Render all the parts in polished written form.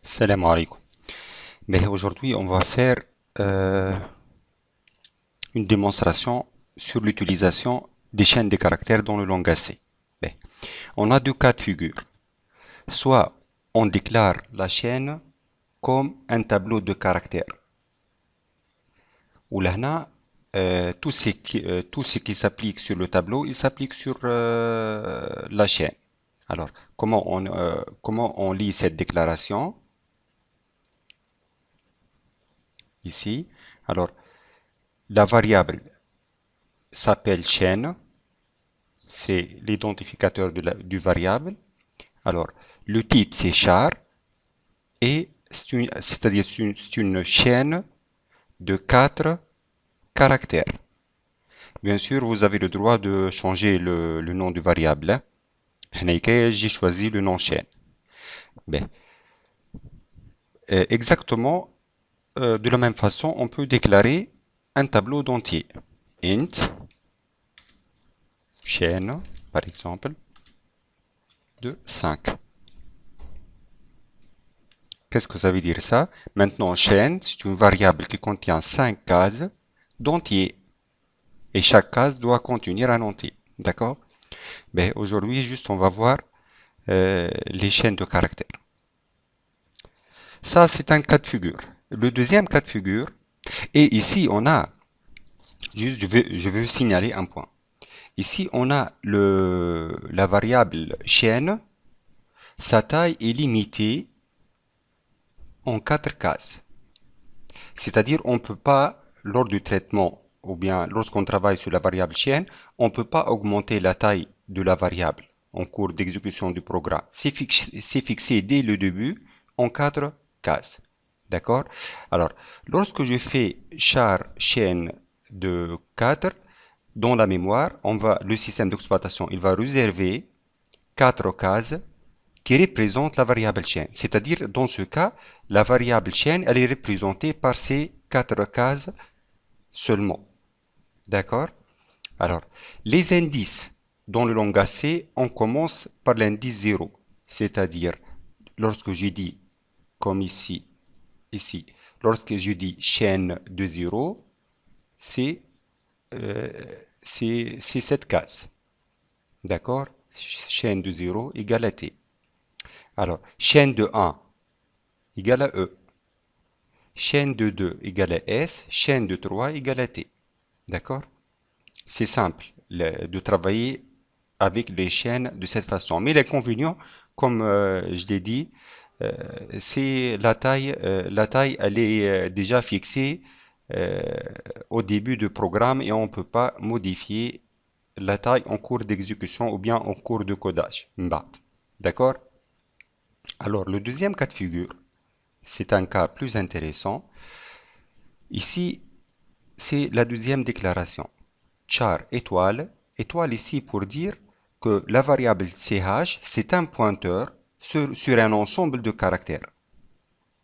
Salam alaikum. Mais aujourd'hui, on va faire euh, une démonstration sur l'utilisation des chaînes de caractères dans le langage C. Ben, on a deux cas de figure. Soit on déclare la chaîne comme un tableau de caractères, où là, tout ce qui s'applique sur le tableau, il s'applique sur la chaîne. Alors, comment on lit cette déclaration ici? Alors, la variable s'appelle chaîne, c'est l'identificateur du variable. Alors, le type c'est char et c'est-à-dire c'est une chaîne de 4 caractères. Bien sûr, vous avez le droit de changer le nom du variable. J'ai choisi le nom chaîne. Ben, exactement de la même façon, on peut déclarer un tableau d'entier. Int chaîne, par exemple, de 5. Qu'est-ce que ça veut dire ça? Maintenant, chaîne, c'est une variable qui contient 5 cases d'entiers. Et chaque case doit contenir un entier. D'accord? Ben, aujourd'hui, juste, on va voir les chaînes de caractères. Ça, c'est un cas de figure. Le deuxième cas de figure, et ici, on a, juste, je veux signaler un point. Ici, on a la variable chaîne, sa taille est limitée en 4 cases. C'est-à-dire, on ne peut pas, lors du traitement, ou bien lorsqu'on travaille sur la variable chaîne, on ne peut pas augmenter la taille de la variable en cours d'exécution du programme. C'est fixé dès le début en 4 cases. D'accord? Alors, lorsque je fais char chaîne de 4, dans la mémoire, le système d'exploitation il va réserver 4 cases qui représente la variable chaîne. C'est-à-dire, dans ce cas, la variable chaîne, elle est représentée par ces 4 cases seulement. D'accord? Alors, les indices dans le langage C, on commence par l'indice 0. C'est-à-dire, lorsque je dis, comme ici, lorsque je dis chaîne de 0, c'est cette case. D'accord? Chaîne de 0 égale à T. Alors, chaîne de 1 égale à E. Chaîne de 2 égale à S. Chaîne de 3 égale à T. D'accord? C'est simple de travailler avec les chaînes de cette façon. Mais l'inconvénient, comme je l'ai dit, c'est la taille. La taille, elle est déjà fixée euh, au début du programme et on ne peut pas modifier la taille en cours d'exécution ou bien en cours de codage. D'accord? Alors, le deuxième cas de figure, c'est un cas plus intéressant. Ici, c'est la deuxième déclaration. Char étoile. Étoile ici pour dire que la variable ch, c'est un pointeur sur un ensemble de caractères.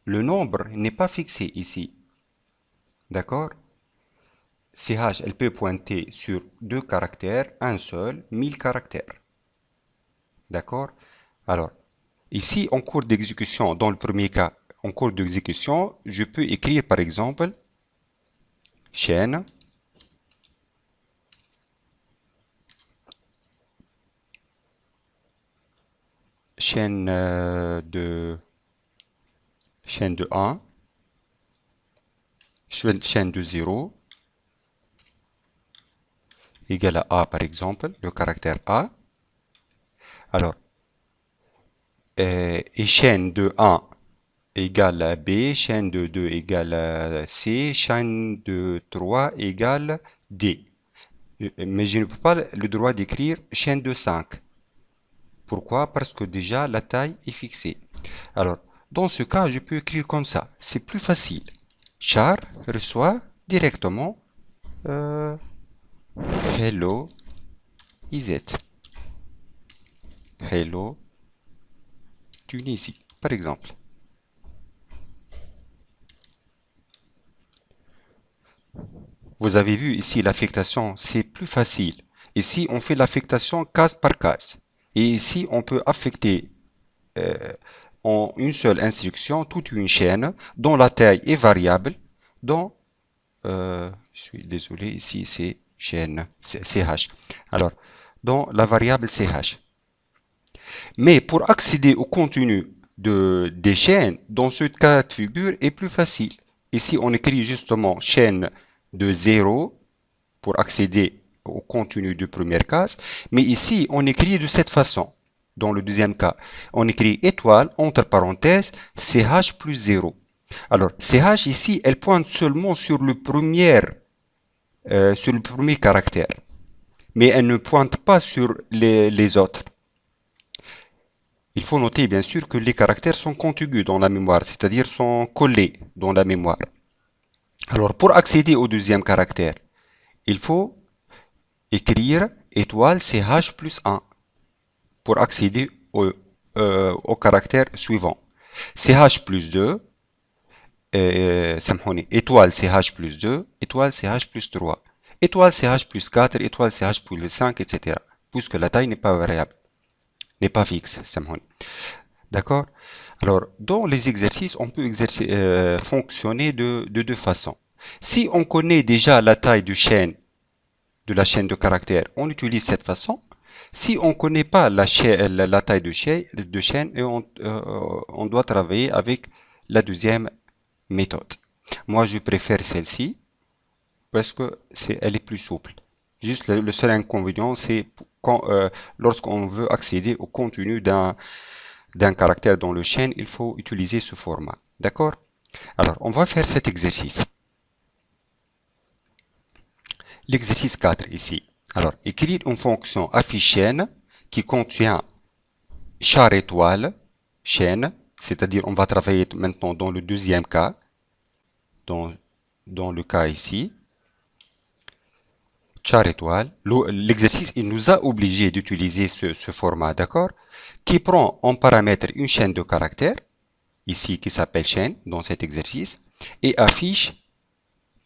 Le nombre n'est pas fixé ici. D'accord? ch, elle peut pointer sur deux caractères, un seul, 1000 caractères. D'accord? Alors, ici, en cours d'exécution, dans le premier cas, en cours d'exécution, je peux écrire par exemple chaîne chaîne chaîne de 1, chaîne de 0 égale à A par exemple, le caractère A. Alors, et chaîne de 1 égale à B, chaîne de 2 égale à C, chaîne de 3 égale D. Mais je ne peux pas le droit d'écrire chaîne de 5. Pourquoi? Parce que déjà la taille est fixée. Alors, dans ce cas, je peux écrire comme ça. C'est plus facile. Char reçoit directement Hello is it. Hello Tunisie, par exemple. Vous avez vu ici l'affectation, c'est plus facile. Ici, on fait l'affectation case par case. Et ici, on peut affecter, euh, en une seule instruction toute une chaîne dont la taille est variable, dont, je suis désolé, ici c'est chaîne, c'est CH. Alors, dont la variable CH. Mais pour accéder au contenu des chaînes, dans ce cas de figure, est plus facile. Ici, on écrit justement chaîne de 0 pour accéder au contenu de première case. Mais ici, on écrit de cette façon. Dans le deuxième cas, on écrit étoile, entre parenthèses, CH plus 0. Alors, CH ici, elle pointe seulement sur le premier caractère. Mais elle ne pointe pas sur les autres. Il faut noter bien sûr que les caractères sont contigus dans la mémoire, c'est-à-dire sont collés dans la mémoire. Alors pour accéder au deuxième caractère, il faut écrire étoile CH plus 1 pour accéder au caractère suivant. CH plus 2, étoile CH plus 2, étoile CH plus 3, étoile CH plus 4, étoile CH plus 5, etc. Puisque la taille n'est pas variable, n'est pas fixe. D'accord? Alors, dans les exercices, on peut fonctionner de deux façons. Si on connaît déjà la taille de la chaîne de caractères, on utilise cette façon. Si on ne connaît pas la taille de chaîne, on doit travailler avec la deuxième méthode. Moi, je préfère celle-ci parce que elle est plus souple. Juste le seul inconvénient, c'est lorsqu'on veut accéder au contenu d'un caractère dans le chaîne, il faut utiliser ce format. D'accord? Alors, on va faire cet exercice. L'exercice 4 ici. Alors, écrire une fonction affichaine qui contient char étoile, chaîne, c'est-à-dire on va travailler maintenant dans le deuxième cas, dans le cas ici. Char étoile. L'exercice, il nous a obligé d'utiliser ce format, d'accord? Qui prend en paramètre une chaîne de caractères, ici qui s'appelle chaîne dans cet exercice, et affiche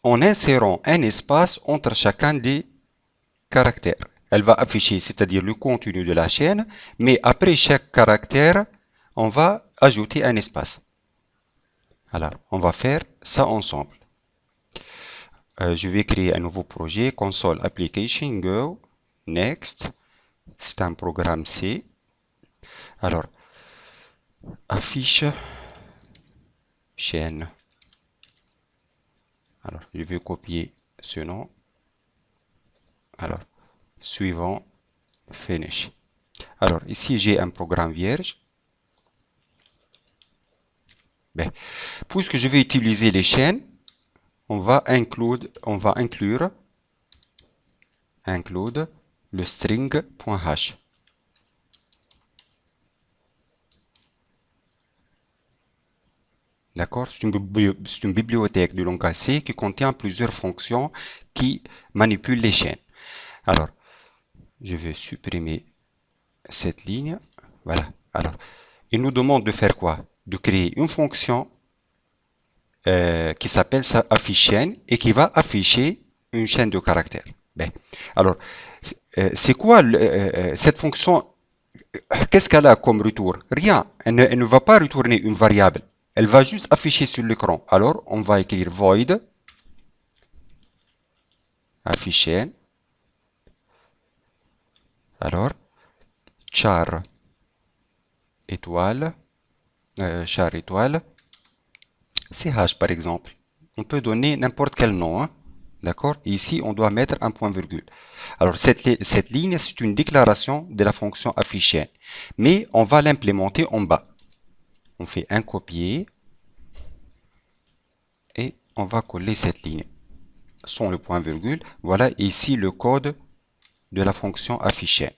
en insérant un espace entre chacun des caractères. Elle va afficher, c'est-à-dire le contenu de la chaîne, mais après chaque caractère, on va ajouter un espace. Alors, on va faire ça ensemble. Je vais créer un nouveau projet, console application, go, next. C'est un programme C. Alors, affiche chaîne. Alors, je vais copier ce nom. Alors, suivant, finish. Alors, ici, j'ai un programme vierge. Ben, puisque je vais utiliser les chaînes, on va inclure le string.h. D'accord? C'est une bibliothèque de langage C qui contient plusieurs fonctions qui manipulent les chaînes. Alors, je vais supprimer cette ligne. Voilà. Alors, il nous demande de faire quoi? De créer une fonction qui s'appelle affichaine et qui va afficher une chaîne de caractères. Ben, alors, c'est quoi cette fonction? Qu'est-ce qu'elle a comme retour? Rien. Elle ne va pas retourner une variable. Elle va juste afficher sur l'écran. Alors, on va écrire void affichaine. Alors, char étoile, CH par exemple. On peut donner n'importe quel nom. Hein? D'accord? Ici, on doit mettre un point virgule. Alors, cette ligne, c'est une déclaration de la fonction affichaine. Mais on va l'implémenter en bas. On fait un copier. Et on va coller cette ligne. Sans le point virgule. Voilà ici le code de la fonction affichaine.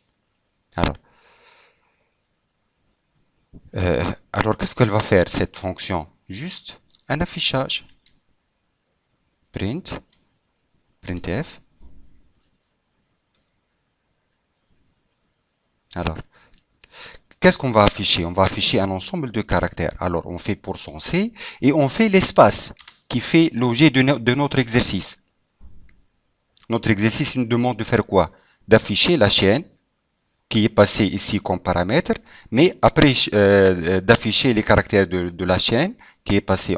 Alors qu'est-ce qu'elle va faire cette fonction? Juste un affichage. Printf. Alors, qu'est-ce qu'on va afficher? On va afficher un ensemble de caractères. Alors, on fait %C et on fait l'espace qui fait l'objet de notre exercice. Notre exercice nous demande de faire quoi? D'afficher la chaîne qui est passé ici comme paramètre, mais après d'afficher les caractères de la chaîne qui est passé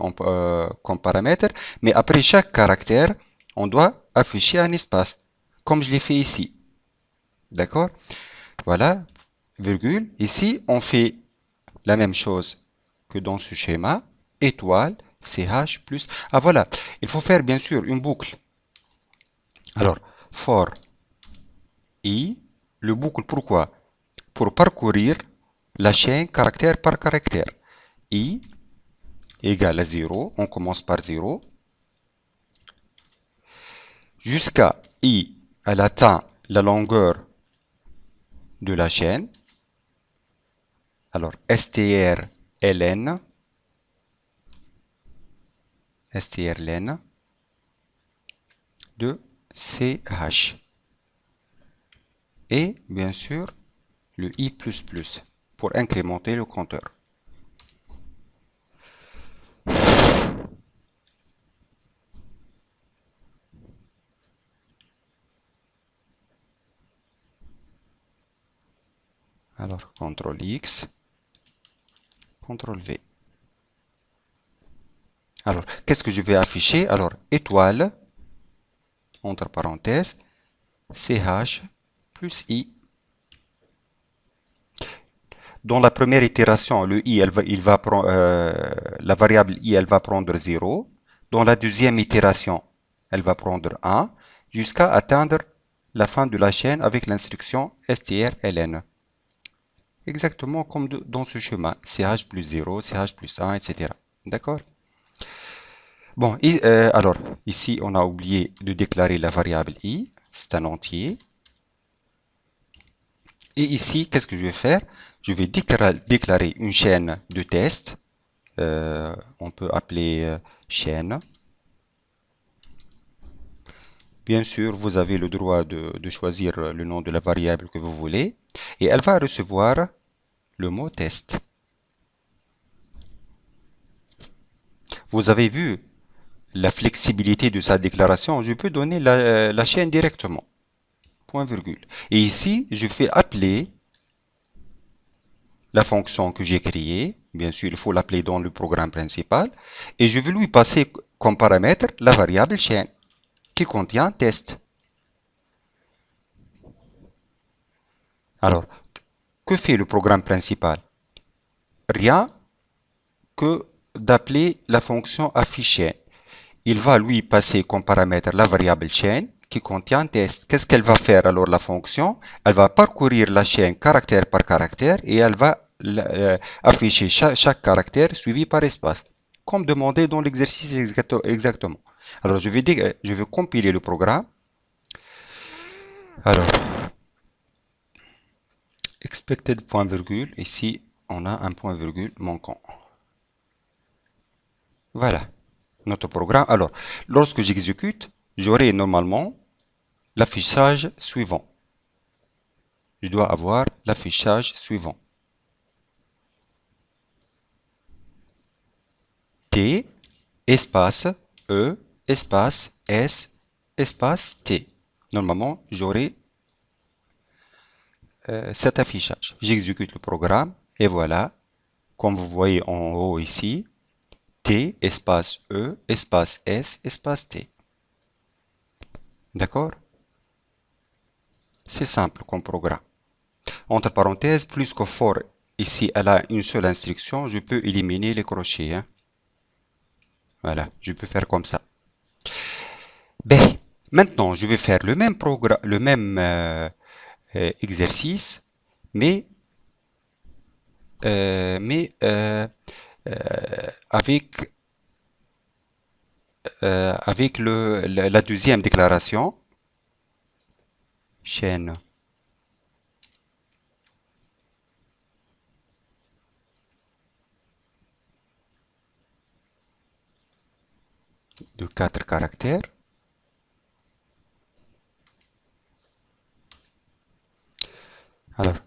comme paramètre, mais après chaque caractère, on doit afficher un espace, comme je l'ai fait ici. D'accord? Voilà, virgule. Ici, on fait la même chose que dans ce schéma, étoile, ch plus... Ah voilà, il faut faire bien sûr une boucle. Alors, for i, le boucle, pourquoi? Pour parcourir la chaîne caractère par caractère. I égale à 0, on commence par 0, jusqu'à i, elle atteint la longueur de la chaîne. Alors, strlen, strlen de ch. Et bien sûr, le i++ pour incrémenter le compteur. Alors, CTRL X, CTRL V. Alors, qu'est-ce que je vais afficher? Alors, étoile, entre parenthèses, ch plus i. Dans la première itération, le i, la variable i, elle va prendre 0. Dans la deuxième itération, elle va prendre 1, jusqu'à atteindre la fin de la chaîne avec l'instruction strlen. Exactement comme dans ce schéma, ch plus 0, ch plus 1, etc. D'accord? Bon, alors, ici, on a oublié de déclarer la variable i, c'est un entier. Et ici, qu'est-ce que je vais faire? Je vais déclarer une chaîne de test. On peut appeler chaîne. Bien sûr, vous avez le droit de choisir le nom de la variable que vous voulez. Et elle va recevoir le mot test. Vous avez vu la flexibilité de sa déclaration. Je peux donner la chaîne directement. Point virgule. Et ici, je fais appeler la fonction que j'ai créée. Bien sûr, il faut l'appeler dans le programme principal. Et je vais lui passer comme paramètre la variable chaîne qui contient test. Alors, que fait le programme principal? Rien que d'appeler la fonction afficher. Il va lui passer comme paramètre la variable chaîne qui contient test. Qu'est-ce qu'elle va faire alors la fonction? Elle va parcourir la chaîne caractère par caractère et elle va afficher chaque caractère suivi par espace, comme demandé dans l'exercice exactement. Alors je vais compiler le programme. Alors, expected point virgule, ici on a un point virgule manquant. Voilà notre programme. Alors, lorsque j'exécute, j'aurai normalement l'affichage suivant. Je dois avoir l'affichage suivant. T, espace, E, espace, S, espace, T. Normalement, j'aurai cet affichage. J'exécute le programme et voilà, comme vous voyez en haut ici, T, espace E, espace S, espace T. D'accord? C'est simple comme programme. Entre parenthèses, plus que for, ici, elle a une seule instruction, je peux éliminer les crochets. Hein. Voilà, je peux faire comme ça. Ben, maintenant, je vais faire le même programme, le même exercice, mais, euh, mais euh, avec, avec la deuxième déclaration, chaîne de 4 caractères. Alors,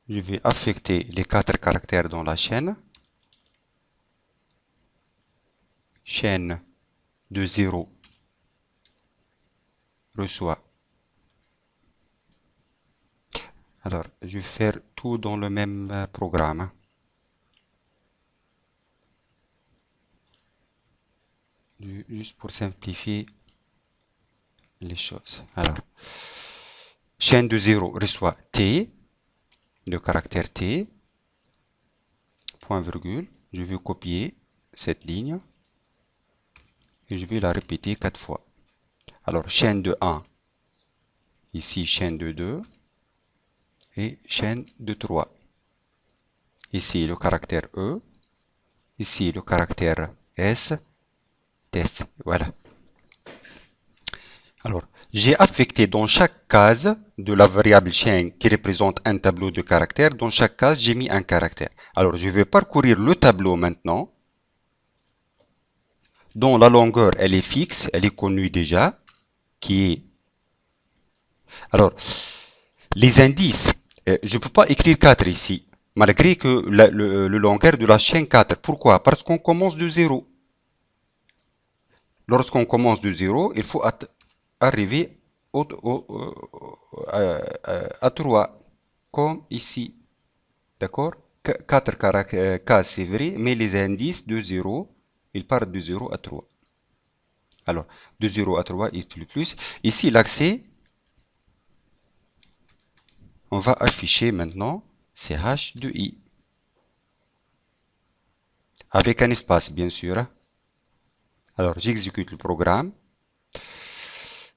je vais affecter les 4 caractères dans la chaîne. Chaîne de 0 reçoit. Alors, je vais faire tout dans le même programme, hein. Juste pour simplifier les choses. Alors, chaîne de 0 reçoit T, le caractère T, point virgule. Je vais copier cette ligne et je vais la répéter 4 fois. Alors, chaîne de 1, ici chaîne de 2 et chaîne de 3. Ici le caractère E, ici le caractère S, test. Voilà. Alors, j'ai affecté dans chaque case de la variable chaîne qui représente un tableau de caractères. Dans chaque case, j'ai mis un caractère. Alors, je vais parcourir le tableau maintenant, dont la longueur, elle est fixe, elle est connue déjà, qui est... Alors, les indices, je ne peux pas écrire 4 ici, malgré que le longueur de la chaîne 4. Pourquoi? Parce qu'on commence de 0. Lorsqu'on commence de 0, il faut arriver à 3, comme ici. D'accord? 4 cases, c'est vrai, mais les indices de 0, ils partent de 0 à 3. Alors, de 0 à 3, il plus. Ici, l'accès, on va afficher maintenant CH de I. Avec un espace, bien sûr. Alors, j'exécute le programme.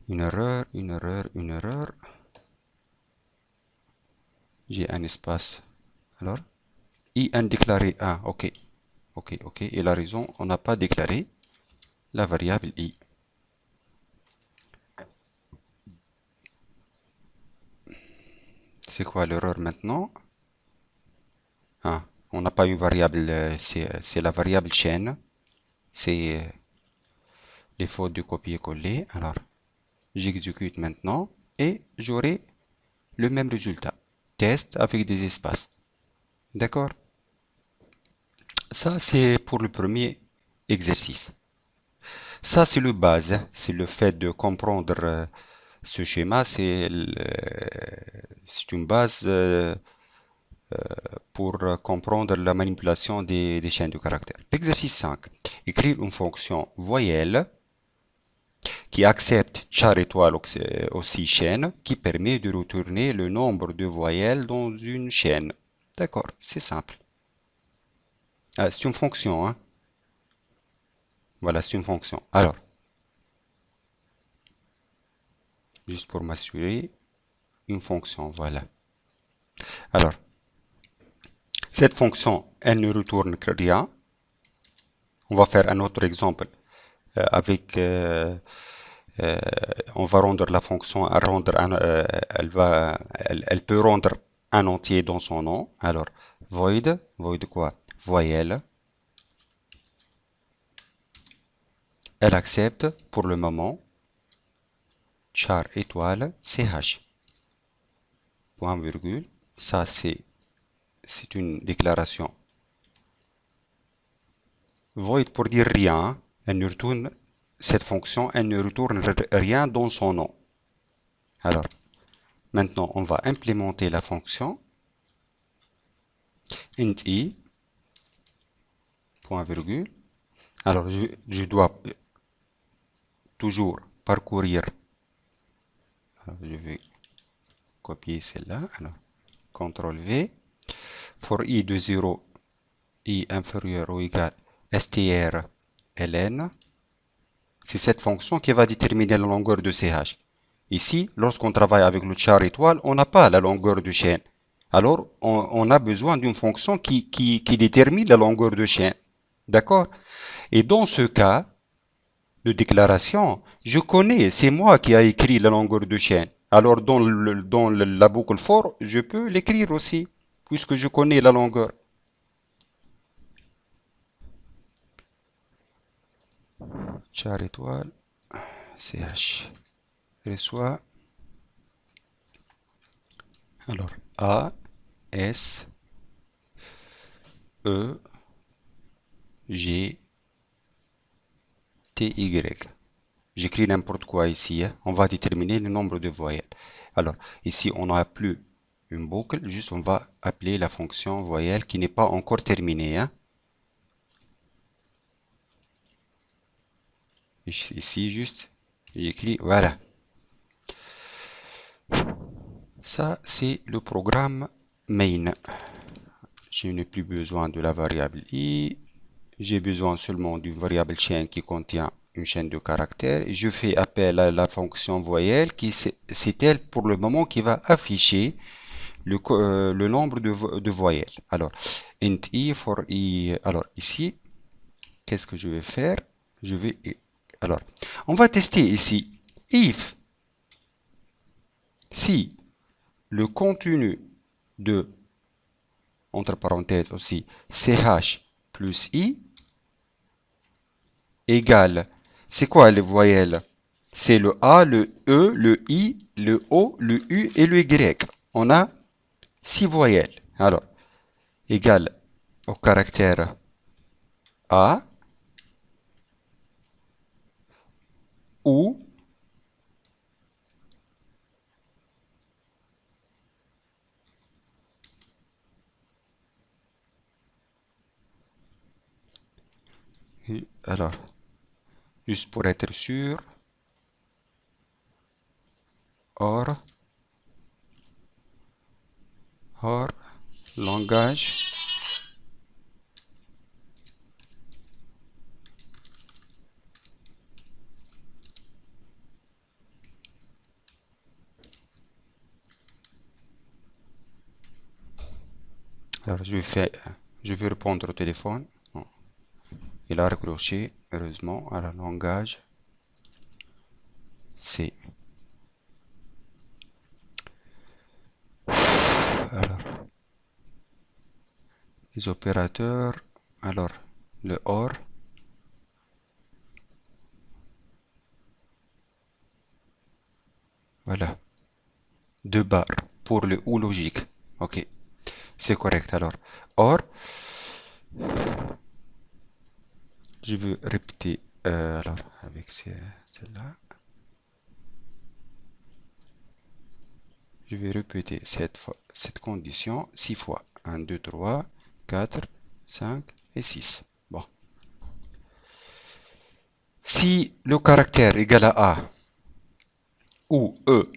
Une erreur, une erreur, une erreur. J'ai un espace. Alors, I indéclaré 1. OK. OK, OK. Il a raison, on n'a pas déclaré la variable I. C'est quoi l'erreur maintenant? Ah, on n'a pas une variable, c'est la variable chaîne. C'est les fautes de copier-coller. Alors, j'exécute maintenant et j'aurai le même résultat. Test avec des espaces. D'accord? Ça, c'est pour le premier exercice. Ça, c'est le base. C'est le fait de comprendre ce schéma. C'est une base pour comprendre la manipulation des chaînes de caractères. L'exercice 5. Écrire une fonction voyelle qui accepte char étoile aussi chaîne, qui permet de retourner le nombre de voyelles dans une chaîne. D'accord, c'est simple. Ah, c'est une fonction, hein. Voilà, c'est une fonction. Alors, juste pour m'assurer, une fonction, voilà. Alors, cette fonction, elle ne retourne que rien. On va faire un autre exemple avec... on va rendre la fonction, elle peut rendre un entier dans son nom. Alors, void quoi? Voyelle. Elle accepte pour le moment char étoile ch. Point virgule. Ça, c'est une déclaration. Void pour dire rien. Elle ne retourne, cette fonction, elle ne retourne rien dans son nom. Alors, maintenant, on va implémenter la fonction int i, point virgule. Alors, je dois toujours parcourir. Alors, je vais copier celle-là. Alors, CTRL V. For i de 0, i inférieur ou égal strln. C'est cette fonction qui va déterminer la longueur de ch. Ici, lorsqu'on travaille avec le char étoile, on n'a pas la longueur de chaîne. Alors, on a besoin d'une fonction qui détermine la longueur de chaîne. D'accord? Et dans ce cas de déclaration, je connais, c'est moi qui ai écrit la longueur de chaîne. Alors, dans la boucle for, je peux l'écrire aussi, puisque je connais la longueur. Char étoile, ch, reçoit, alors, A, S, E, G, T, Y. J'écris n'importe quoi ici, hein. On va déterminer le nombre de voyelles. Alors, ici, on n'a plus une boucle. Juste, on va appeler la fonction voyelle qui n'est pas encore terminée. Hein. Ici, juste, j'écris, voilà. Ça, c'est le programme main. Je n'ai plus besoin de la variable i. J'ai besoin seulement d'une variable chaîne qui contient une chaîne de caractères. Et je fais appel à la fonction voyelle qui c'est elle pour le moment qui va afficher le nombre de voyelles. Alors, int i for i. Alors ici, qu'est-ce que je vais faire? Je vais. Alors, on va tester ici. If si le contenu de, entre parenthèses aussi, ch plus i égale, c'est quoi les voyelles? C'est le A, le E, le I, le O, le U et le Y. On a 6 voyelles. Alors, égale au caractère A, ou, alors, juste pour être sûr, or, langage, alors je vais répondre au téléphone. Bon. Il a raccroché, heureusement, à la langage C. Alors, les opérateurs, alors, le OR, voilà, 2 barres pour le OU logique. Ok, c'est correct. Alors, OR, je veux répéter, alors, avec celle-là, je vais répéter cette condition 6 fois. 1, 2, 3, 4, 5 et 6. Bon. Si le caractère égale à A, ou E,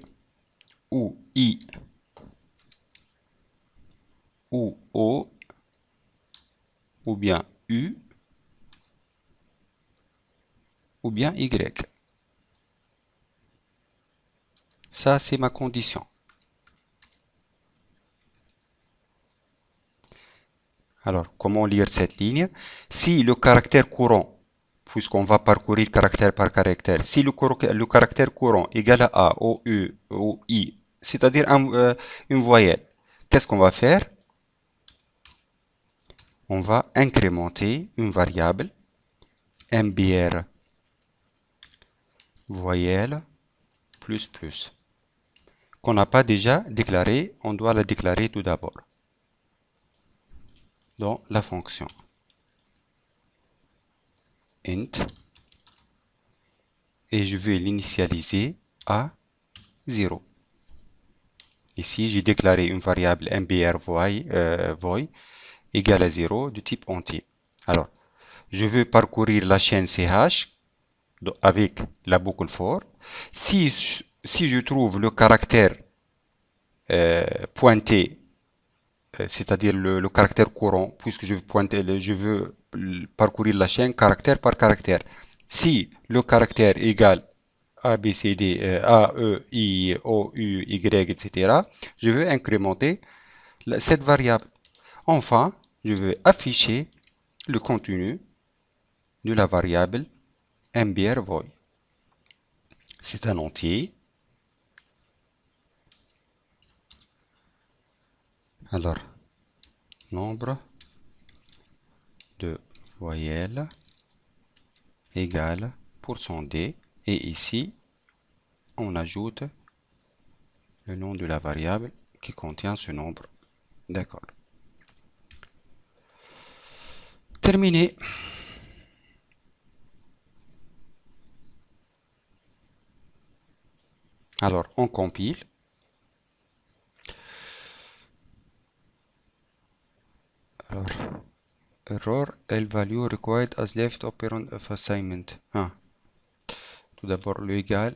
ou I, ou O, ou bien U, ou bien Y. Ça, c'est ma condition. Alors, comment lire cette ligne? Si le caractère courant, puisqu'on va parcourir caractère par caractère, si le caractère courant égale à A, O, U, O, I, c'est-à-dire une voyelle, qu'est-ce qu'on va faire? On va incrémenter une variable mbr voyelle plus plus qu'on n'a pas déjà déclaré, on doit la déclarer tout d'abord dans la fonction int et je vais l'initialiser à 0. Ici, j'ai déclaré une variable mbr void égale à 0 de type entier. Alors, je veux parcourir la chaîne ch avec la boucle for. Si je trouve le caractère pointé, c'est-à-dire le caractère courant, puisque je veux parcourir la chaîne caractère par caractère. Si le caractère égale A, B, C, D, A, E, I, O, U, Y, etc., je veux incrémenter cette variable. Enfin, je veux afficher le contenu de la variable mbr void. C'est un entier. Alors, nombre de voyelles égale %d. Et ici, on ajoute le nom de la variable qui contient ce nombre. D'accord. Terminé. Alors, on compile. Alors, error, L value required as left operand of assignment. Ah. Tout d'abord, le égal.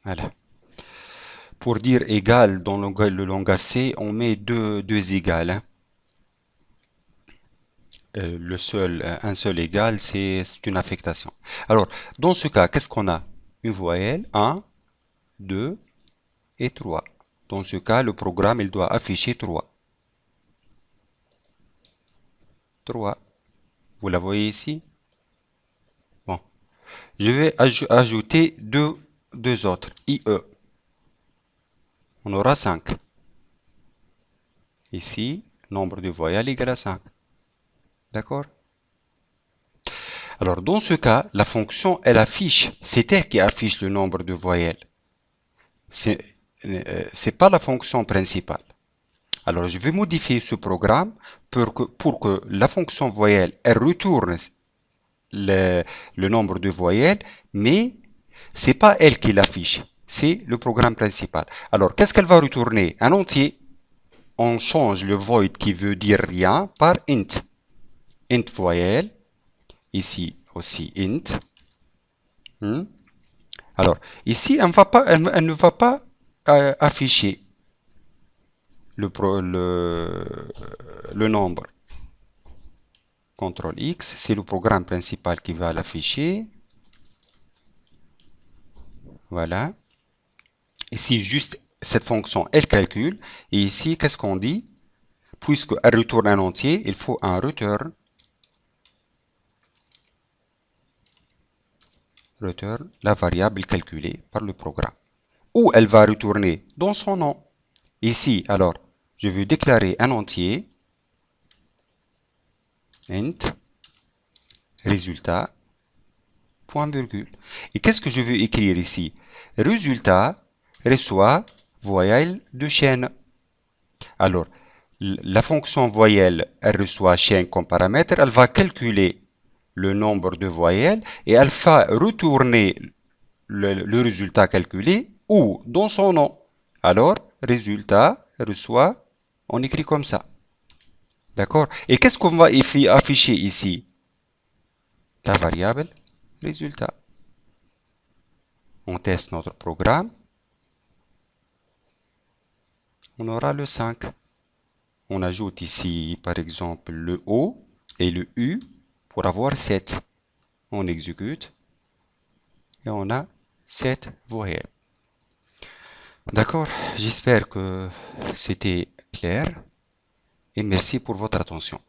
Voilà. Pour dire égal dans le langage C, on met deux égales, hein. Un seul égal, c'est une affectation. Alors, dans ce cas, qu'est-ce qu'on a? Une voyelle, 1, 2 et 3. Dans ce cas, le programme, il doit afficher 3. 3. Vous la voyez ici? Bon. Je vais ajouter deux autres, IE. On aura 5. Ici, nombre de voyelles égale à 5. D'accord? Alors, dans ce cas, la fonction, elle affiche, c'est elle qui affiche le nombre de voyelles. C'est pas la fonction principale. Alors, je vais modifier ce programme pour que la fonction voyelle, elle retourne le nombre de voyelles, mais c'est pas elle qui l'affiche, c'est le programme principal. Alors, qu'est-ce qu'elle va retourner? Un entier. On change le void qui veut dire rien par int. Int voyelle. Ici aussi int. Alors, ici, elle ne va pas afficher le nombre. CTRL X, c'est le programme principal qui va l'afficher. Voilà. Ici, juste cette fonction, elle calcule. Et ici, qu'est-ce qu'on dit? Puisqu'elle retourne un entier, il faut un return. Return la variable calculée par le programme. Où elle va retourner? Dans son nom. Ici, alors, je veux déclarer un entier. Int résultat, point virgule. Et qu'est-ce que je veux écrire ici? Résultat reçoit voyelle de chaîne. Alors, la fonction voyelle, elle reçoit chaîne comme paramètre, elle va calculer le nombre de voyelles et elle va retourner le résultat calculé ou dans son nom. Alors, résultat reçoit, on écrit comme ça. D'accord? Et qu'est-ce qu'on va afficher ici? La variable résultat. On teste notre programme. On aura le 5. On ajoute ici, par exemple, le O et le U pour avoir 7. On exécute et on a 7 voyelles. D'accord? J'espère que c'était clair et merci pour votre attention.